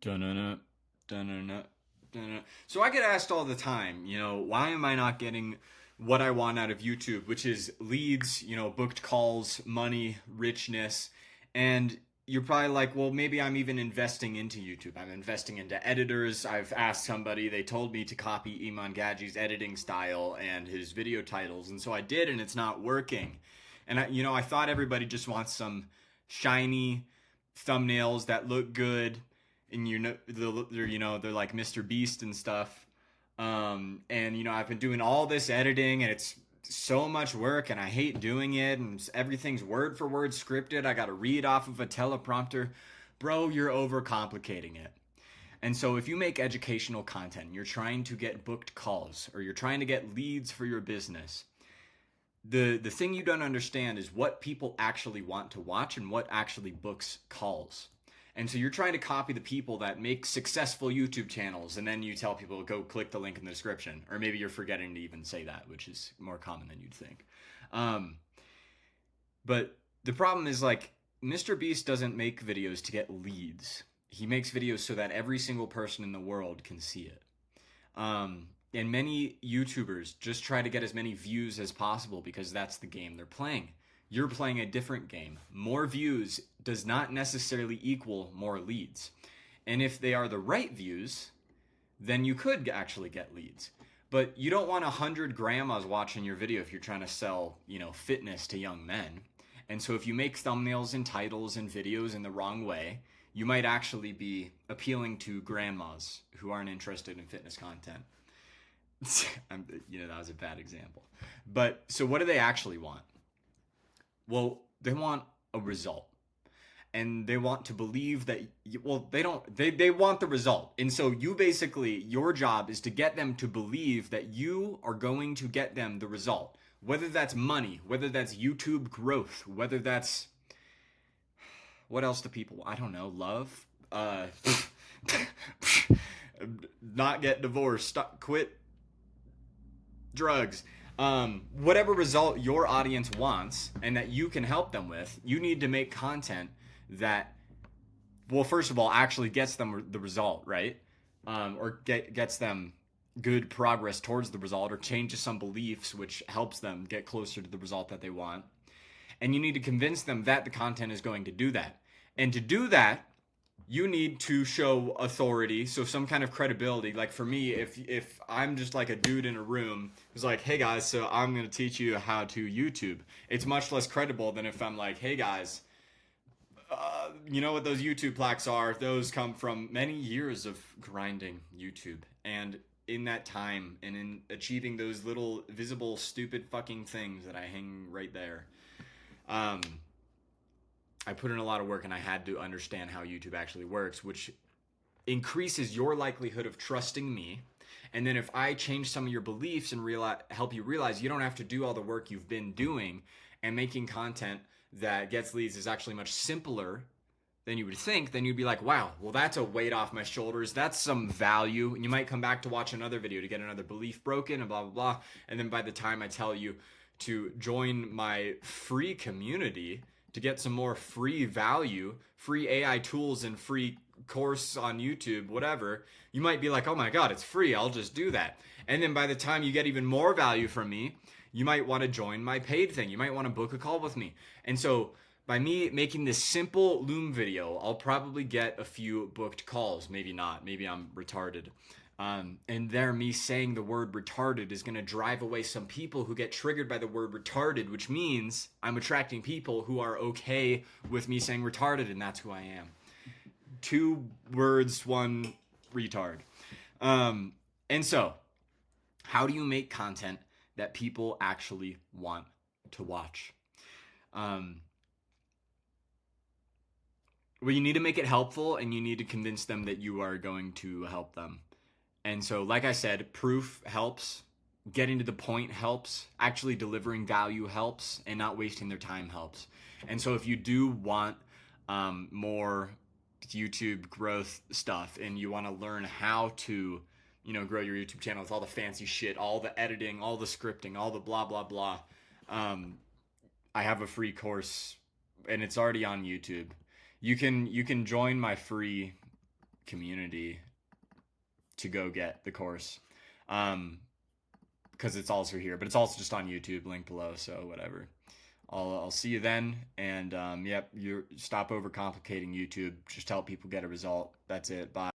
Dun-dun-dun, dun-dun-dun, dun-dun. So I get asked all the time, why am I not getting what I want out of YouTube, which is leads, booked calls, money, richness. And you're probably like, well, maybe I'm even investing into YouTube. I'm investing into editors. I've asked somebody, they told me to copy Iman Gaji's editing style and his video titles. And so I did, and it's not working. And I thought everybody just wants some shiny thumbnails that look good, and they're like Mr. Beast and stuff. And I've been doing all this editing, and it's so much work, and I hate doing it, and everything's word for word scripted. I got to read off of a teleprompter. Bro, you're overcomplicating it. And so if you make educational content, you're trying to get booked calls, or you're trying to get leads for your business, the thing you don't understand is what people actually want to watch and what actually books calls. And so you're trying to copy the people that make successful YouTube channels, and then you tell people, go click the link in the description. Or maybe you're forgetting to even say that, which is more common than you'd think. But the problem is, like, Mr. Beast doesn't make videos to get leads. He makes videos so that every single person in the world can see it. And many YouTubers just try to get as many views as possible because that's the game they're playing. You're playing a different game. More views does not necessarily equal more leads. And if they are the right views, then you could actually get leads. But you don't want 100 grandmas watching your video if you're trying to sell, fitness to young men. And so if you make thumbnails and titles and videos in the wrong way, you might actually be appealing to grandmas who aren't interested in fitness content. That was a bad example. But so what do they actually want? Well, they want a result. And they want to believe that, they want the result. And so your job is to get them to believe that you are going to get them the result. Whether that's money, whether that's YouTube growth, whether that's, what else do people, I don't know, love? Not get divorced, quit drugs. Whatever result your audience wants and that you can help them with, you need to make content that, well, first of all, actually gets them the result, right? Or gets them good progress towards the result, or changes some beliefs which helps them get closer to the result that they want. And you need to convince them that the content is going to do that. And to do that, you need to show authority, so some kind of credibility. Like for me, if I'm just like a dude in a room who's like, hey guys, so I'm going to teach you how to YouTube, it's much less credible than if I'm like, hey guys, you know what those YouTube plaques are? Those come from many years of grinding YouTube. And in that time, and in achieving those little visible stupid fucking things that I hang right there, I put in a lot of work, and I had to understand how YouTube actually works, which increases your likelihood of trusting me. And then if I change some of your beliefs and help you realize you don't have to do all the work you've been doing, and making content that gets leads is actually much simpler than you would think, then you'd be like, wow, well, that's a weight off my shoulders. That's some value. And you might come back to watch another video to get another belief broken and blah, blah, blah. And then by the time I tell you to join my free community to get some more free value, free AI tools and free course on YouTube, whatever, you might be like, oh my God, it's free. I'll just do that. And then by the time you get even more value from me, you might want to join my paid thing. You might want to book a call with me. And so by me making this simple Loom video, I'll probably get a few booked calls. Maybe not. Maybe I'm retarded. And there, me saying the word retarded is going to drive away some people who get triggered by the word retarded, which means I'm attracting people who are okay with me saying retarded, and that's who I am. 2 words, 1 retard. And so, how do you make content that people actually want to watch? Well, you need to make it helpful, and you need to convince them that you are going to help them. And so, like I said, proof helps. Getting to the point helps. Actually delivering value helps. And not wasting their time helps. And so if you do want more YouTube growth stuff, and you want to learn how to, grow your YouTube channel with all the fancy shit, all the editing, all the scripting, all the blah, blah, blah, I have a free course, and it's already on YouTube. You can join my free community to go get the course. Because it's also here, but it's also just on YouTube, link below, so whatever. I'll see you then, and yep, you stop overcomplicating YouTube. Just help people get a result. That's it. Bye.